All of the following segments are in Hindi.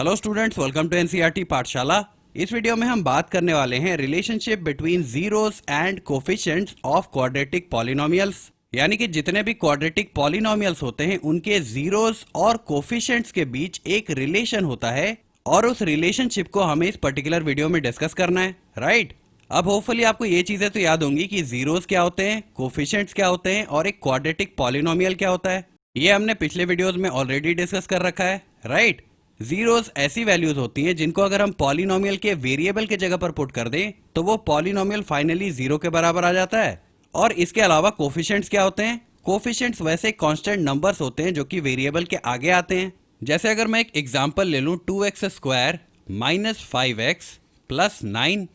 Hello students, welcome to NCERT Pathshala. इस वीडियो में हम बात करने वाले हैं relationship between zeros and coefficients of quadratic polynomials. यानी कि जितने भी क्वाड्रेटिक पॉलिनोमियल्स होते हैं उनके जीरोस और कोफिशिएंट्स के बीच एक रिलेशन होता है और उस रिलेशनशिप को हमें इस पर्टिकुलर वीडियो में डिस्कस करना है, राइट। अब होपफुली आपको ये चीजें तो याद होंगी कि जीरोस क्या होते हैं, कोफिशिएंट्स क्या होते हैं और एक क्वाड्रेटिक पॉलिनोमियल क्या होता है। ये हमने पिछले वीडियोस में ऑलरेडी डिस्कस कर रखा है, राइट। जीरोस ऐसी वैल्यूज होती हैं जिनको अगर हम पॉलिनोमियल के वेरिएबल के जगह पर पुट कर दें तो वो पॉलिनोमियल फाइनली जीरो के बराबर आ जाता है। और इसके अलावा कोफिशिएंट्स क्या होते हैं? कोफिशिएंट्स वैसे कांस्टेंट नंबर्स होते हैं जो कि वेरिएबल के आगे आते हैं। जैसे अगर मैं एक एग्जांपल ले लूं 2x square minus 5x plus 9,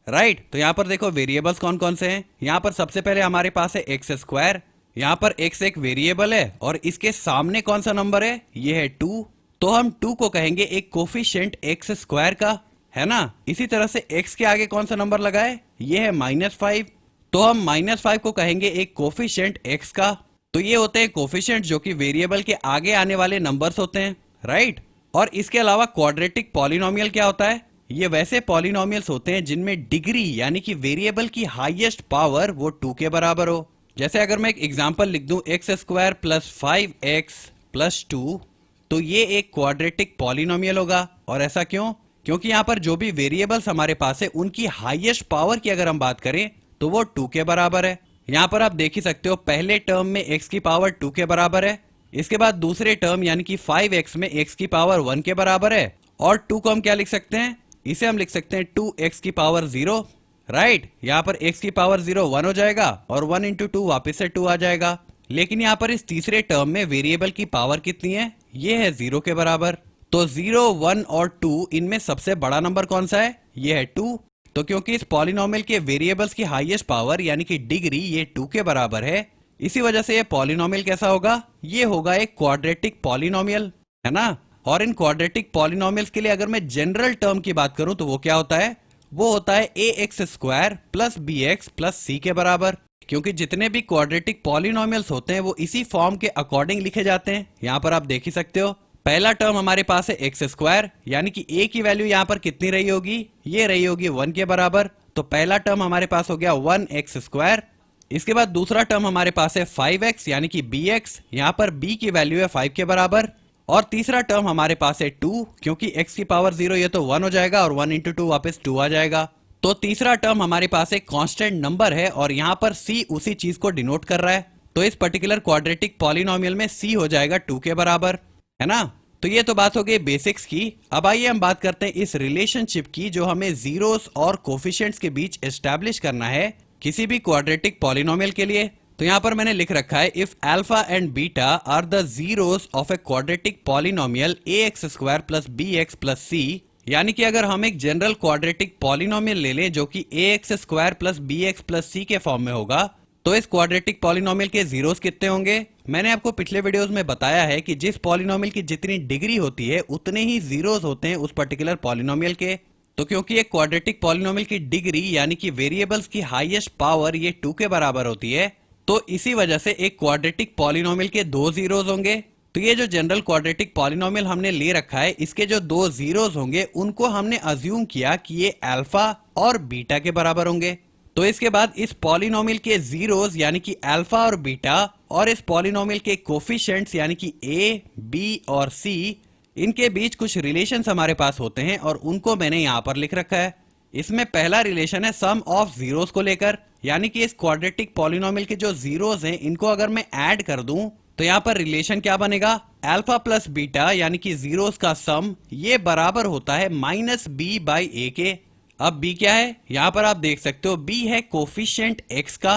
right. तो यहाँ पर देखो वेरिएबल्स कौन कौन से हैं। यहाँ पर सबसे पहले हमारे पास है एक्स स्क्वायर। यहाँ पर x एक वेरिएबल है और इसके सामने कौन सा नंबर है? ये है 2। तो हम 2 को कहेंगे एक कोफिशिएंट एक्स स्क्वायर का, है ना। इसी तरह से x के आगे कौन सा नंबर लगा है? ये है -5। तो हम -5 को कहेंगे एक कोफिशिएंट x का। तो ये होते हैं कोफिशिएंट जो कि वेरिएबल के आगे आने वाले नंबर्स होते हैं, राइट। और इसके अलावा क्वाड्रेटिक पॉलिनोमियल क्या होता है? ये वैसे पॉलिनोमियल्स होते हैं जिनमें डिग्री यानी कि वेरिएबल की हाईएस्ट पावर वो 2 के बराबर हो। जैसे अगर मैं एक एग्जांपल लिख दूं x square plus 5x plus 2, तो ये एक क्वाड्रेटिक पॉलिनोमियल होगा। और ऐसा क्यों? क्योंकि यहाँ पर जो भी वेरिएबल्स हमारे पास है उनकी हाईएस्ट पावर की अगर हम बात करें तो वो 2 के बराबर है। यहाँ पर आप देख ही सकते हो पहले टर्म में x की पावर 2 के बराबर है, इसके बाद दूसरे टर्म यानी कि 5x में x की पावर 1 के बराबर है। और 2 को हम क्या लिख सकते हैं? इसे हम लिख सकते हैं 2x की पावर 0, राइट। यहाँ पर x की पावर 0 1 हो जाएगा और 1 इंटू 2 वापिस से 2 आ जाएगा। लेकिन यहाँ पर इस तीसरे टर्म में वेरिएबल की पावर कितनी है? ये है 0 के बराबर। तो 0, 1 और 2 इनमें सबसे बड़ा नंबर कौन सा है? ये है 2। तो क्योंकि इस पॉलिनोमियल के वेरिएबल्स की हाईएस्ट पावर यानी कि डिग्री ये 2 के बराबर है, इसी वजह से ये पॉलिनोमियल कैसा होगा? ये होगा एक क्वाड्रेटिक पॉलिनोमियल, है ना। और इन क्वाड्रेटिक पॉलिनोमियल्स के लिए अगर मैं जनरल टर्म की बात करूं तो वो क्या होता है? वो होता है ax square plus bx plus c के बराबर। क्योंकि जितने भी क्वाड्रेटिक पॉलिनोमियल्स होते हैं वो इसी फॉर्म के अकॉर्डिंग लिखे जाते हैं। यहाँ पर आप देख ही सकते हो पहला टर्म हमारे पास है एक्स स्क्वायर, यानी कि a की वैल्यू यहाँ पर कितनी रही होगी? ये रही होगी 1 के बराबर। तो पहला टर्म हमारे पास हो गया 1x स्क्वायर। इसके बाद दूसरा टर्म हमारे पास है 5x यानी कि bx, यहाँ पर b की वैल्यू है 5 के बराबर। और तीसरा टर्म हमारे पास है 2, क्योंकि x की पावर 0 ये तो 1 हो जाएगा और 1 इंटू 2 वापस 2 आ जाएगा। तो तीसरा टर्म हमारे पास एक कांस्टेंट नंबर है और यहाँ पर c उसी चीज को डिनोट कर रहा है। तो इस पर्टिकुलर क्वाड्रेटिक पॉलिनोमियल में c हो जाएगा 2 के बराबर, है ना। तो ये तो बात हो गई बेसिक्स की। अब आइए हम बात करते हैं इस रिलेशनशिप की जो हमें जीरोस और कोफिशिएंट्स के बीच एस्टैब्लिश करना है किसी भी क्वाड्रेटिक पॉलिनोमियल के लिए। तो यहाँ पर मैंने लिख रखा है if alpha and beta are the zeros of a quadratic polynomial ax square plus bx plus c, यानी कि अगर हम एक जनरल क्वाड्रेटिक पॉलिनोमियल ले लें जो कि ax square plus bx plus c के फॉर्म में होगा, तो इस क्वाड्रेटिक पॉलिनोमियल के जीरोस कितने होंगे? मैंने आपको पिछले वीडियोस में बताया है कि जिस पॉलिनोमियल की जितनी डिग्री होती है उतने ही जीरोस होते हैं उस पर्टिकुलर पॉलिनोमियल के। तो क्योंकि एक क्वाड्रेटिक पॉलिनोमियल की डिग्री यानी कि वेरिएबल्स की हाईएस्ट पावर ये 2 के बराबर होती है, तो इसी वजह से एक क्वाड्रेटिक पॉलिनोमियल के 2 जीरोस होंगे। तो ये जो जनरल क्वाड्रेटिक पॉलिनोमियल हमने ले रखा है इसके जो 2 जीरोस होंगे उनको हमने अज्यूम किया कि ये अल्फा और बीटा के बराबर होंगे। तो इसके बाद इस पॉलिनोमियल के जीरोस यानी कि अल्फा और बीटा और इस पॉलिनोमियल के कोफिशिएंट्स यानी कि a, b और c, इनके बीच कुछ रिलेशंस हमारे पास होते हैं और उनको मैंने यहाँ पर लिख रखा है। इसमें पहला रिलेशन है सम ऑफ जीरोस को लेकर, यानी कि इस क्वाड्रेटिक पॉलिनोमियल के जो जीरोस हैं इनको अगर मैं ऐड कर दूं तो यहाँ पर रिलेशन क्या बनेगा? अल्फा प्लस बीटा यानी कि जीरोस का सम ये बराबर होता है -b बाई a के। अब b क्या है? यहाँ पर आप देख सकते हो b है कोफिशिएंट x का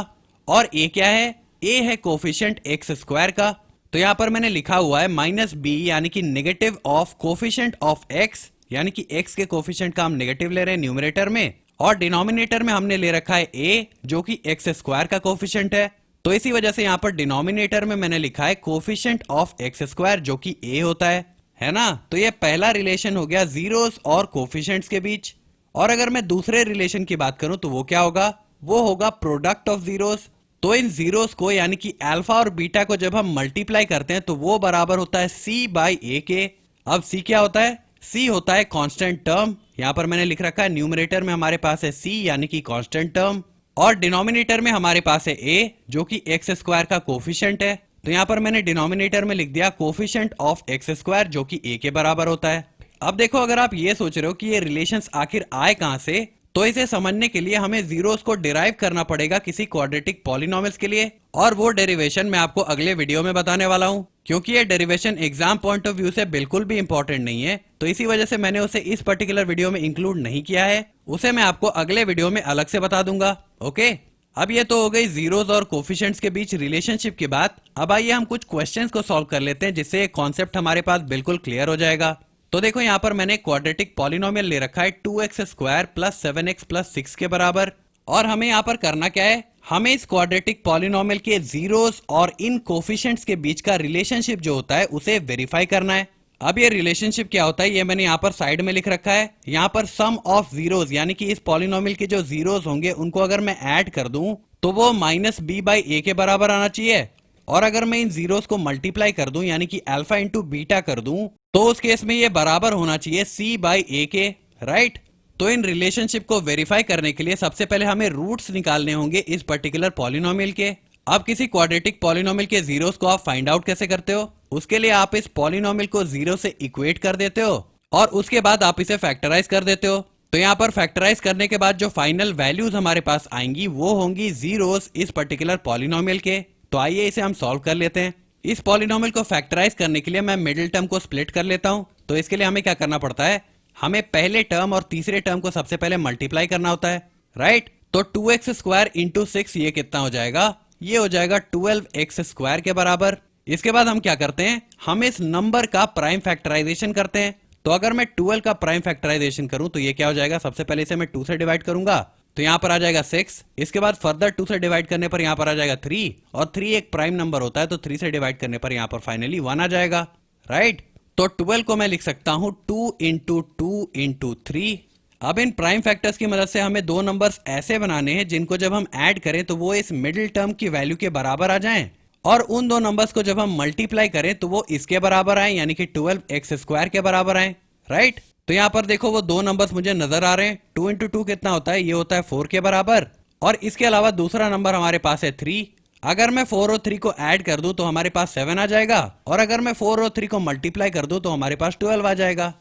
और a क्या है? a है कोफिशिएंट x स्क्वायर का। तो यहाँ पर मैंने लिखा हुआ है -b यानी कि negative of coefficient of x, यानी कि x के कोफिशिएंट का हम नेगेटिव ले रहे हैं न्यूमरेटर में और डिनोमिनेटर में हमने ले रखा है a जो कि x स्क्वायर का कोफिशिएंट है। तो इसी वजह से यहाँ पर डिनोमिनेटर में मैंने लिखा है कोफिशिएंट ऑफ x स्क्वायर जो कि a होता है ना। तो ये पहला रिलेशन हो गया जीरोस और कोफिशिएंट्स के बीच। और अगर मैं दूसरे रिलेशन की बात करूं तो वो क्या होगा? वो होगा प्रोडक्ट ऑफ जीरोस। तो इन जीरोस को यानी कि अल्फा और बीटा को जब हम मल्टीप्लाई करते हैं तो वो बराबर होता है c बाई a के। अब c क्या होता है? c होता है कांस्टेंट टर्म, यहाँ पर मैंने लिख रखा है न्यूमरेटर में हमारे पास है c यानी कि कांस्टेंट टर्म, और डिनोमिनेटर में हमारे पास है a जो कि एक्स स्क्वायर का कोफिशिएंट है। तो यहाँ पर मैंने डिनोमिनेटर में लिख दिया कोफिशिएंट ऑफ एक्स स्क्वायर जो कि a के बराबर होता है। अब देखो, अगर आप ये सोच रहे हो कि ये रिलेशंस आखिर आए कहां से, तो इसे समझने के लिए हमें जीरोस को डिराइव करना पड़ेगा किसी क्वाड्रेटिक पॉलिनोमियल्स के लिए, और वो डेरिवेशन मैं आपको अगले वीडियो में बताने वाला हूं। क्योंकि ये derivation exam point of view से बिल्कुल भी इंपॉर्टेंट नहीं है, तो इसी वजह से मैंने उसे इस पर्टिकुलर वीडियो में इंक्लूड नहीं किया है। उसे मैं आपको अगले वीडियो में अलग से बता दूंगा। ओके, अब ये तो हो गई जीरोस और कोफिशिएंट्स के बीच रिलेशनशिप की बात। अब आइए हम कुछ क्वेश्चंस को सॉल्व कर लेते हैं, जिससे एक कॉन्सेप्ट हमारे पास बिल्कुल क्लियर हो जाएगा। तो देखो, यहाँ पर मैंने क्वाड्रेटिक पॉलिनोमियल ले रखा है 2x square plus 7x plus 6 के बराबर, और हमें यहाँ पर करना क्या है, हमें इस क्वाड्रेटिक पॉलिनोमियल के जीरोस और इन कोफिशिएंट्स के बीच का रिलेशनशिप जो होता है उसे वेरीफाई करना है। अब ये रिलेशनशिप क्या होता है ये मैंने यहाँ पर साइड में लिख रखा है। यहाँ पर सम ऑफ जीरोस यानी कि इस पॉलिनोमियल के जो जीरोस होंगे उनको अगर मैं ऐड कर दूं तो वो माइनस बी बाई ए के बराबर आना चाहिए, और अगर मैं इन जीरोस को मल्टीप्लाई कर दूं यानी कि अल्फा इंटू बीटा कर दूं तो उस केस में ये बराबर होना चाहिए सी बाई ए के, राइट। तो इन रिलेशनशिप को वेरीफाई करने के लिए सबसे पहले हमें रूट्स निकालने होंगे इस पर्टिकुलर पॉलिनोमियल के। अब किसी क्वाड्रेटिक पॉलिनोमियल के जीरोस को आप फाइंड आउट कैसे करते हो, उसके लिए आप इस पॉलिनोमियल को जीरो से इक्वेट कर देते हो और उसके बाद आप इसे फैक्टराइज कर देते हो। तो यहाँ पर फैक्टराइज करने के बाद जो फाइनल वैल्यूज हमारे पास आएंगी वो होंगी जीरोस इस पर्टिकुलर पॉलिनोमियल के। तो आइए इसे हम सॉल्व कर लेते हैं। इस पॉलिनोमियल को फैक्टराइज करने के लिए मैं मिडिल टर्म को स्प्लिट कर लेता हूं। तो इसके लिए हमें क्या करना पड़ता है, हमें पहले टर्म और तीसरे टर्म को सबसे पहले मल्टीप्लाई करना होता है, राइट। तो 2x स्क्वायर इंटू 6 ये कितना हो जाएगा, ये हो जाएगा 12x स्क्वायर के बराबर। इसके बाद हम क्या करते हैं, हम इस नंबर का प्राइम फैक्टराइजेशन करते हैं। तो अगर मैं 12 का प्राइम फैक्टराइजेशन करूं तो ये क्या हो जाएगा, सबसे पहले इसे मैं 2 से डिवाइड करूंगा तो यहाँ पर आ जाएगा 6। इसके बाद फर्दर 2 से डिवाइड करने पर यहाँ पर आ जाएगा 3, और 3 एक प्राइम नंबर होता है तो 3 से डिवाइड करने पर यहाँ पर फाइनली 1 आ जाएगा, राइट। तो 12 को मैं लिख सकता हूँ 2 इंटू 2 इंटू 3। अब इन प्राइम फैक्टर्स की मदद से हमें दो नंबर्स ऐसे बनाने हैं जिनको जब हम ऐड करें तो वो इस मिडिल टर्म की वैल्यू के बराबर आ जाएं, और उन दो नंबर्स को जब हम मल्टीप्लाई करें तो वो इसके बराबर आए यानी कि 12x स्क्वायर के बराबर आए, राइट। तो यहाँ पर देखो वो दो नंबर्स मुझे नजर आ रहे हैं। 2 इंटू 2 कितना होता है, ये होता है 4 के बराबर, और इसके अलावा दूसरा नंबर हमारे पास है 3। अगर मैं 4 और 3 को ऐड कर दूं तो हमारे पास 7 आ जाएगा, और अगर मैं 4 और 3 को मल्टीप्लाई कर दूं तो हमारे पास 12 आ जाएगा।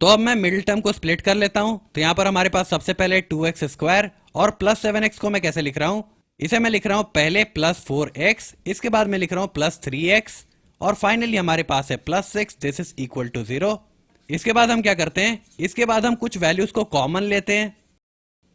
तो अब मैं मिडिल टर्म को स्प्लिट कर लेता हूं। तो यहाँ पर हमारे पास सबसे पहले 2x स्क्वायर और प्लस 7x को मैं कैसे लिख रहा हूं, इसे मैं लिख रहा हूं पहले प्लस 4x, इसके बाद मैं लिख रहा हूं प्लस 3x, और फाइनली हमारे पास है plus 6, this is equal to 0। इसके बाद हम क्या करते हैं, इसके बाद हम कुछ वैल्यूज को कॉमन लेते हैं।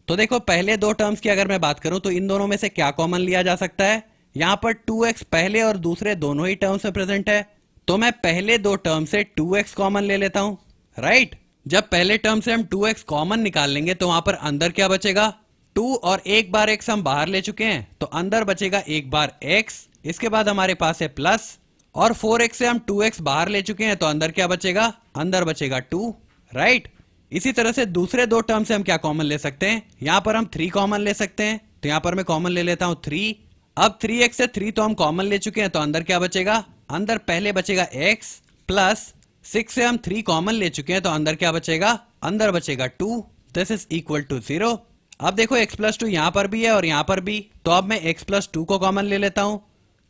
तो देखो पहले दो टर्म्स की अगर मैं बात करूं तो इन दोनों में से क्या कॉमन लिया जा सकता है, यहां पर 2x पहले और दूसरे दोनों ही टर्म्स में प्रेजेंट है, तो मैं पहले दो टर्म से 2x कॉमन ले लेता हूं, राइट। जब पहले टर्म से हम 2x कॉमन निकाल लेंगे तो वहां पर अंदर क्या बचेगा, 2 और एक बार x हम बाहर ले चुके हैं तो अंदर बचेगा एक बार x। इसके बाद हमारे पास है प्लस, और 4x से हम 2x बाहर ले चुके हैं तो अंदर क्या बचेगा, अंदर बचेगा 2, राइट। इसी तरह से दूसरे दो टर्म से हम क्या कॉमन ले सकते हैं, यहां पर हम 3 कॉमन ले सकते हैं। तो यहां पर मैं कॉमन ले लेता हूं 3। अब 3x से 3 तो हम कॉमन ले चुके हैं तो अंदर क्या बचेगा, अंदर पहले बचेगा x, प्लस 6 से हम 3 कॉमन ले चुके हैं तो अंदर क्या बचेगा, अंदर बचेगा 2, दिस इज इक्वल टू 0। अब देखो x प्लस 2 यहां पर भी है और यहां पर भी, तो अब मैं x प्लस 2 को कॉमन ले लेता हूं।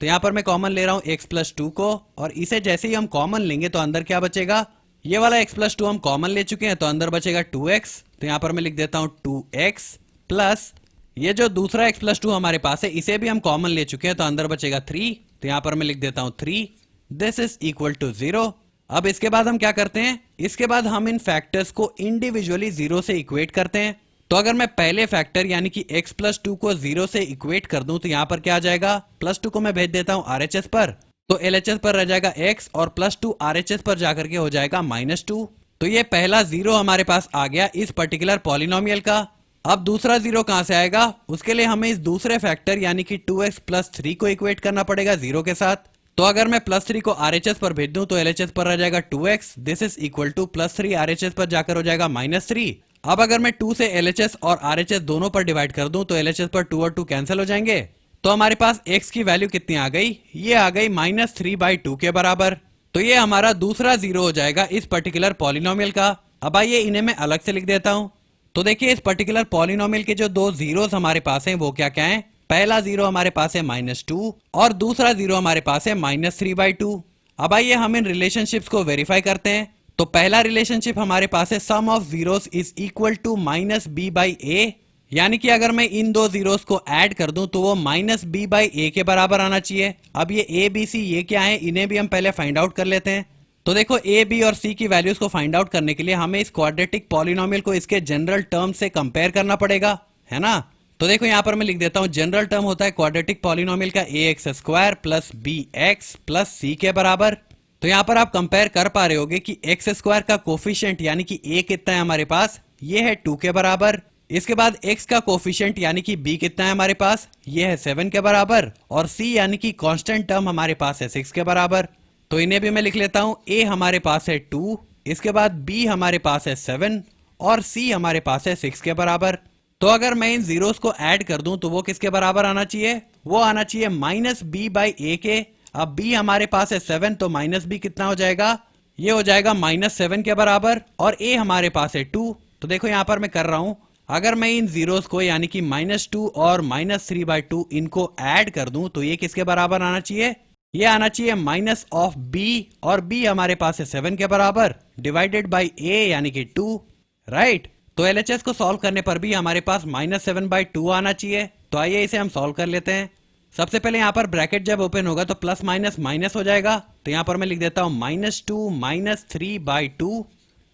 तो यहां पर मैं कॉमन ले रहा हूं x प्लस 2 को, और इसे जैसे ही हम कॉमन लेंगे तो अंदर क्या बचेगा, ये वाला x प्लस 2 हम कॉमन ले चुके हैं तो अंदर बचेगा 2x। तो यहां पर मैं लिख देता हूं 2x, प्लस ये जो दूसरा x प्लस 2 हमारे पास है इसे भी हम कॉमन ले चुके हैं तो अंदर बचेगा 3। तो यहां पर मैं लिख देता हूं 3, दिस इज इक्वल टू 0। अब इसके बाद हम क्या करते हैं, इसके बाद हम इन फैक्टर्स को इंडिविजुअली 0 से इक्वेट करते हैं। तो अगर मैं पहले फैक्टर यानी कि x प्लस 2 को 0 से इक्वेट कर दूं तो यहां पर क्या आ जाएगा, प्लस 2 को मैं भेज देता हूं RHS पर, तो LHS पर रह जाएगा x, और प्लस 2 RHS पर जाकर के हो जाएगा -2। तो ये पहला 0 हमारे पास आ गया इस पर्टिकुलर पॉलिनोमियल का। अब दूसरा 0 कहां से आएगा, उसके लिए हमें इस दूसरे फैक्टर यानी कि 2x प्लस 3 को इक्वेट करना पड़ेगा 0 के साथ। तो अगर मैं प्लस 3 को RHS पर भेज दूं तो LHS पर रह जाएगा 2x, this is equal two plus 3 RHS पर जाकर हो जाएगा -3। अब अगर मैं 2 से LHS और RHS दोनों पर डिवाइड कर दूं तो LHS पर 2 और 2 कैंसिल हो जाएंगे, तो हमारे पास x की वैल्यू कितनी आ गई, ये आ गई -3/2 के बराबर। तो ये हमारा दूसरा 0 हो जाएगा इस पर्टिकुलर पॉलिनोमियल का। अब आइए इन्हें मैं अलग से लिख देता हूं। तो देखिए इस पर्टिकुलर पॉलिनोमियल के जो दो जीरोस हमारे पास हैं वो क्या क्या हैं। पहला जीरो हमारे पास है -2 और दूसरा जीरो हमारे पास है -3/2। अब आइए हम इन रिलेशनशिप्स को वेरीफाई करते हैं। तो पहला रिलेशनशिप हमारे पास है sum of zeros is equal to -b/a, यानी कि अगर मैं इन दो जीरोस को ऐड कर दूं तो वो -b/a के बराबर आना चाहिए। अब ये a b c ये क्या है, इन्हें भी हम पहले फाइंड आउट कर लेते हैं। तो देखो a b और c की वैल्यूज को फाइंड आउट करने के लिए हमें इस क्वाड्रेटिक पॉलिनोमियल को इसके जनरल टर्म से कंपेयर करना पड़ेगा, है ना। तो देखो यहाँ पर मैं लिख देता हूँ, जनरल टर्म होता है क्वाड्रेटिक पॉलिनोमियल का ax² plus bx plus c के बराबर। तो यहाँ पर आप कंपेयर कर पा रहे होगे कि x² का कोफिशिएंट यानी कि a कितना है हमारे पास, ये है 2 के बराबर। इसके बाद x का कोफिशिएंट यानी कि b कितना है हमारे पास, ये है 7 के बराबर। और c यानी कि कांस्टेंट टर्म हमारे पास है 6 के बराबर। तो इन्हें भी मैं लिख लेता हूं, a हमारे पास है 2, इसके बाद b हमारे पास है 7 और c हमारे पास है 6 के बराबर। तो अगर मैं इन जीरोस को ऐड कर दूं तो वो किसके बराबर आना चाहिए, वो आना चाहिए -b/a के। अब b हमारे पास है 7 तो -b कितना हो जाएगा, ये हो जाएगा -7 के बराबर। और a हमारे पास है 2। तो देखो यहां पर मैं कर रहा हूं, अगर मैं इन जीरोस को यानी कि -2 और -3/2 इनको ऐड कर दूं तो ये किसके बराबर आना चाहिए, ये आना चाहिए -b। और b हमारे पास है 7 के बराबर डिवाइडेड बाई a यानी कि 2, राइट। तो LHS को सॉल्व करने पर भी हमारे पास -7/2 आना चाहिए। तो आइए इसे हम सॉल्व कर लेते हैं। सबसे पहले यहाँ पर ब्रैकेट जब ओपन होगा तो प्लस माइनस माइनस हो जाएगा। तो यहाँ पर मैं लिख देता हूँ -2 -3/2।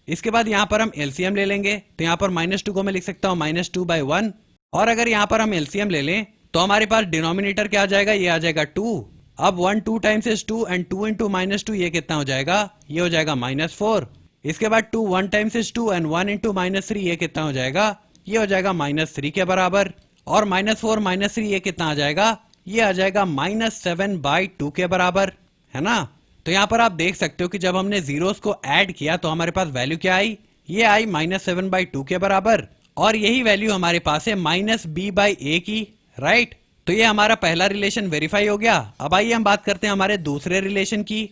इसके बाद यहाँ पर हम एलसीएम ले लेंगे। तो यहाँ पर -2 को मैं लिख सकता हूँ -2/1। और अगर यहाँ पर हम एलसीएम ले लें तो हमारे पास डिनोमिनेटर क्या आ जाएगा, ये आ जाएगा 2। अब 1 2 टाइम्स इज 2 एंड 2 इंटू -2 ये कितना हो जाएगा, ये हो जाएगा -4। इसके बाद 2 1 टाइम्स इज 2 एंड 1 इंटू -3 ये कितना हो जाएगा, ये हो जाएगा -3 के बराबर। और -4 -3 ये कितना आ जाएगा, ये आ जाएगा -7/2 के बराबर, है ना। तो यहाँ पर आप देख सकते हो कि जब हमने जीरोस को ऐड किया तो हमारे पास वैल्यू क्या आई, ये आई -7/2 के बराबर। और यही वैल्यू हमारे पास है -b/a की, राइट। तो ये हमारा पहला रिलेशन वेरीफाई हो गया। अब आइए हम बात करते हैं हमारे दूसरे रिलेशन की।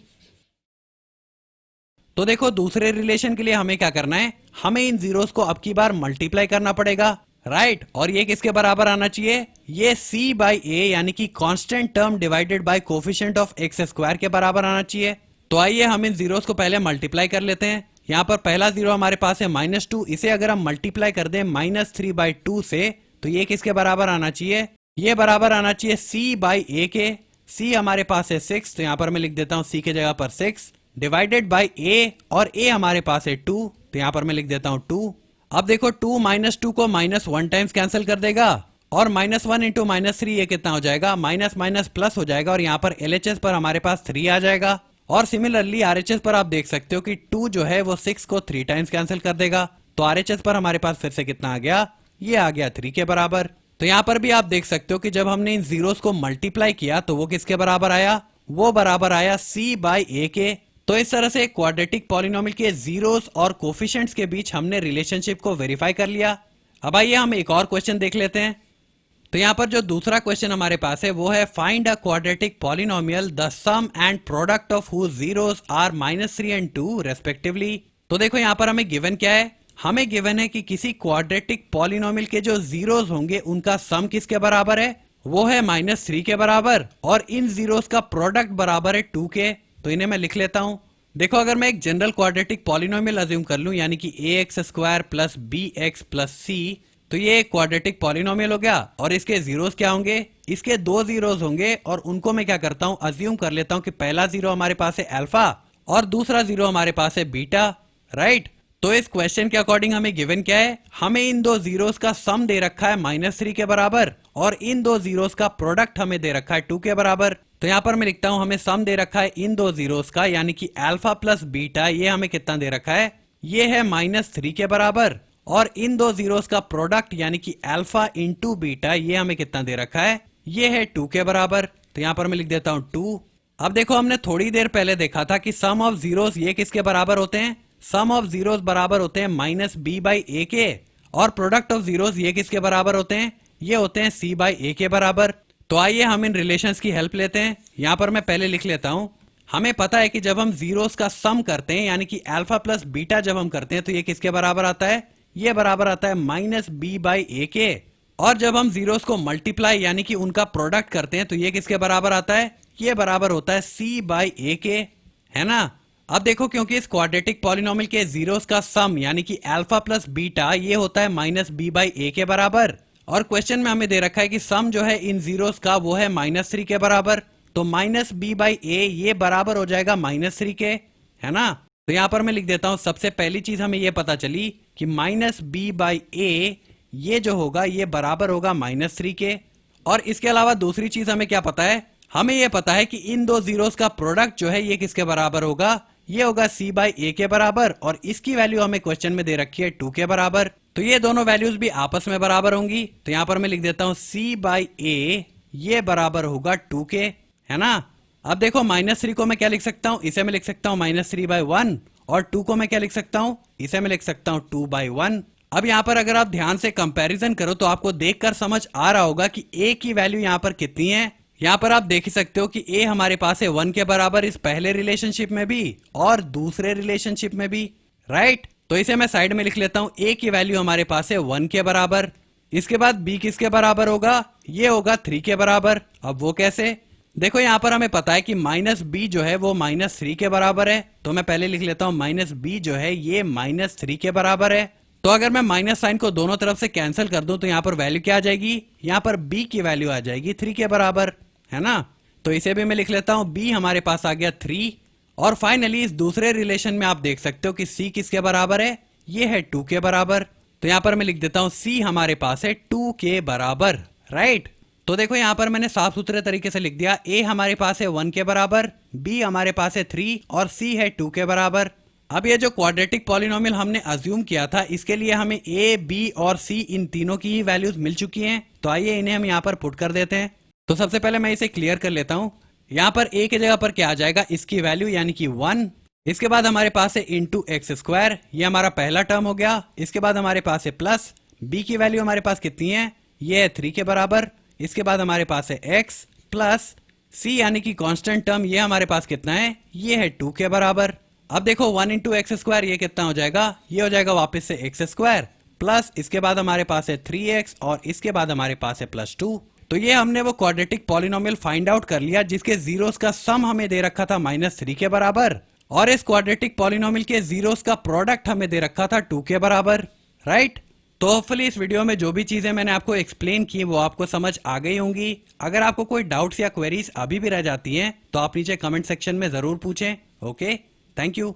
तो देखो दूसरे रिलेशन के लिए हमें क्या करना है, हमें इन जीरोस को अब की बार मल्टीप्लाई करना पड़ेगा, राइट। और ये किसके बराबर आना चाहिए, ये c/a यानी कि constant term divided by coefficient of x² के बराबर आना चाहिए। तो आइए हम इन जीरोस को पहले मल्टीप्लाई कर लेते हैं। यहाँ पर पहला जीरो हमारे पास है -2, इसे अगर हम मल्टीप्लाई कर दें -3/2 से तो ये किसके बराबर आना चाहिए, ये बराबर आना चाहिए c/a के। c हमारे पास है 6, तो यहाँ पर मैं लिख देता हूँ c के जगह पर 6 डिवाइडेड बाय a। और a हमारे पास है 2, तो यहाँ पर मैं लिख देता हूँ 2। अब देखो 2 -2 को -1 टाइम्स कैंसिल कर देगा। और -1 इंटू -3 ये कितना हो जाएगा, माइनस माइनस प्लस हो जाएगा। और यहाँ पर LHS पर हमारे पास 3 आ जाएगा। और सिमिलरली RHS पर आप देख सकते हो कि 2 जो है वो 6 को 3 टाइम्स कैंसिल कर देगा। तो RHS पर हमारे पास फिर से कितना आ गया, ये आ गया 3 के बराबर। तो यहाँ पर भी आप देख सकते हो कि जब हमने इन जीरोस को मल्टीप्लाई किया तो वो किसके बराबर आया, वो बराबर आया c/a के। तो इस तरह से क्वाड्रेटिक पॉलिनोमियल के जीरोस और कोफिशिएंट्स के बीच हमने रिलेशनशिप को वेरीफाई कर लिया। अब आइए हम एक और क्वेश्चन देख लेते हैं। तो यहाँ पर जो दूसरा क्वेश्चन हमारे पास है वो है find a quadratic polynomial the sum and product of whose zeros are -3 and 2 respectively. तो देखो यहाँ पर हमें गिवन क्या है, हमें गिवन है कि किसी क्वाड्रेटिक पॉलिनोमियल के जो जीरोस होंगे उनका सम किसके बराबर है, वो है -3 के बराबर। और इन जीरोस का प्रोडक्ट बराबर है 2 के। तो इन्हें मैं लिख लेता हूं। देखो अगर मैं एक जनरल क्वाड्रेटिक पॉलिनोमियल अज्यूम कर लूं यानी कि ax² plus bx plus c, तो ये एक क्वाड्रेटिक पॉलिनोमियल हो गया। और इसके जीरोस क्या होंगे, इसके 2 जीरोस होंगे। और उनको मैं क्या करता हूं, अज्यूम कर लेता हूं कि पहला जीरो हमारे पास है अल्फा और दूसरा जीरो हमारे पास है बीटा, राइट। तो इस क्वेश्चन के अकॉर्डिंग हमें गिवन क्या है, हमें इन दो जीरोस का सम दे रखा है -3 के बराबर और इन दो जीरोस का प्रोडक्ट हमें दे रखा है 2 के बराबर। तो यहाँ पर मैं लिखता हूं हमें सम दे रखा है इन दो जीरोस का यानी कि अल्फा प्लस बीटा, ये हमें कितना दे रखा है, ये है -3 के बराबर। और इन दो जीरोस का प्रोडक्ट यानी कि अल्फा इंटू बीटा, ये हमें कितना दे रखा है, ये है 2 के बराबर। तो यहाँ पर मैं लिख देता हूँ 2। अब देखो हमने थोड़ी देर पहले देखा था कि सम ऑफ जीरोस ये किसके बराबर होते हैं, सम ऑफ जीरोस बराबर होते हैं -b/a के। और प्रोडक्ट ऑफ जीरोस ये किसके बराबर होते हैं, ये होते हैं c/a के बराबर। तो आइए हम इन रिलेशंस की हेल्प लेते हैं। यहाँ पर मैं पहले लिख लेता हूँ, हमें पता है कि जब हम जीरोस का सम करते हैं यानी कि अल्फा प्लस बीटा जब हम करते हैं तो ये किसके बराबर आता है, ये बराबर आता है माइनस बी बाई ए के। और जब हम जीरोस को मल्टीप्लाई यानी कि उनका प्रोडक्ट करते हैं तो ये किसके बराबर आता है, ये बराबर होता है सी बाई ए के, है ना। अब देखो क्योंकि इस क्वाड्रेटिक पॉलिनोमियल के जीरोस का सम यानी कि अल्फा प्लस बीटा ये होता है माइनस बी बाई ए के बराबर, और क्वेश्चन में हमें दे रखा है कि सम जो है इन जीरोस का वो है -3 के बराबर, तो माइनस बी बाई ए ये बराबर हो जाएगा -3 के, है ना। तो यहां पर मैं लिख देता हूं, सबसे पहली चीज हमें ये पता चली कि माइनस बी बाई ए ये जो होगा ये बराबर होगा -3 के। और इसके अलावा दूसरी चीज हमें क्या पता है, हमें ये पता है कि इन दो जीरोस का प्रोडक्ट जो है ये किसके बराबर होगा, ये होगा सी बाई ए के बराबर, और इसकी वैल्यू हमें क्वेश्चन में दे रखी है 2 के बराबर, तो ये दोनों वैल्यूज भी आपस में बराबर होंगी। तो यहां पर मैं लिख देता हूं सी बाई ए ये बराबर होगा 2 के, है ना। अब देखो -3 को मैं क्या लिख सकता हूं, इसे मैं लिख सकता हूं -3/1, और 2 को मैं क्या लिख सकता हूं, इसे मैं लिख सकता हूं 2/1। अब यहां पर अगर आप ध्यान से कंपैरिजन करो तो आपको देखकर समझ आ रहा होगा कि a की वैल्यू यहां पर कितनी है। यहां पर आप देख ही सकते हो कि a हमारे पास है 1 के बराबर इस पहले रिलेशनशिप में भी और दूसरे रिलेशनशिप में भी, राइट। तो इसे मैं साइड में लिख लेता हूं, a की वैल्यू हमारे पास है 1 के बराबर। इसके बाद b किसके बराबर होगा, ये होगा 3 के बराबर। अब वो कैसे, देखो यहां पर हमें पता है कि माइनस बी जो है वो -3 के बराबर है, तो मैं पहले लिख लेता हूं माइनस बी जो है ये -3 के बराबर है। तो अगर मैं माइनस साइन को दोनों तरफ से कैंसिल कर दूं तो यहां पर वैल्यू क्या आ जाएगी, यहां पर b की वैल्यू आ जाएगी 3 के बराबर, है ना। तो इसे भी मैं लिख लेता हूं, b हमारे पास आ गया 3। और फाइनली इस दूसरे रिलेशन में आप देख सकते हो कि c किसके बराबर है, ये है 2 के बराबर। तो यहां पर मैं लिख देता हूं c हमारे पास है 2 के बराबर, राइट। तो देखो यहां पर मैंने साफ सुथरे तरीके से लिख दिया, a हमारे पास है 1 के बराबर, b हमारे पास है 3 और c है 2 के बराबर। अब ये जो क्वाड्रेटिक पॉलिनोमियल हमने अज्यूम किया था इसके लिए हमें a, b और c इन तीनों की ही वैल्यूज मिल चुकी हैं, तो आइए इन्हें हम यहाँ पर पुट कर देते हैं। तो सबसे पहले मैं इसे क्लियर कर लेता हूँ। यहाँ पर a की जगह पर क्या आ जाएगा, इसकी वैल्यू यानी कि 1। इसके बाद हमारे पास है इंटू एक्स स्क्वायर, ये हमारा पहला टर्म हो गया। इसके बाद हमारे पास है प्लस b की वैल्यू हमारे पास कितनी है, ये है 3 के बराबर। इसके बाद हमारे पास है x प्लस c यानी कि कांस्टेंट टर्म, ये हमारे पास कितना है, ये है 2 के बराबर। अब देखो 1 इंटू एक्स स्क्वायर ये कितना हो जाएगा, ये हो जाएगा वापस से एक्स स्क्वायर प्लस इसके बाद हमारे पास है 3x और इसके बाद हमारे पास है +2। तो ये हमने वो क्वाड्रेटिक पॉलिनोमियल फाइंड आउट कर लिया जिसके जीरोस का सम हमें दे रखा था -3 के बराबर, और इस क्वाड्रेटिक पॉलिनोमियल के जीरोस का प्रोडक्ट हमें दे रखा था 2 के बराबर, राइट। तो होपफुली इस वीडियो में जो भी चीजें मैंने आपको एक्सप्लेन की वो आपको समझ आ गई होंगी। अगर आपको कोई डाउट्स या क्वेरीज अभी भी रह जाती हैं तो आप नीचे कमेंट सेक्शन में जरूर पूछें। Okay, thank you.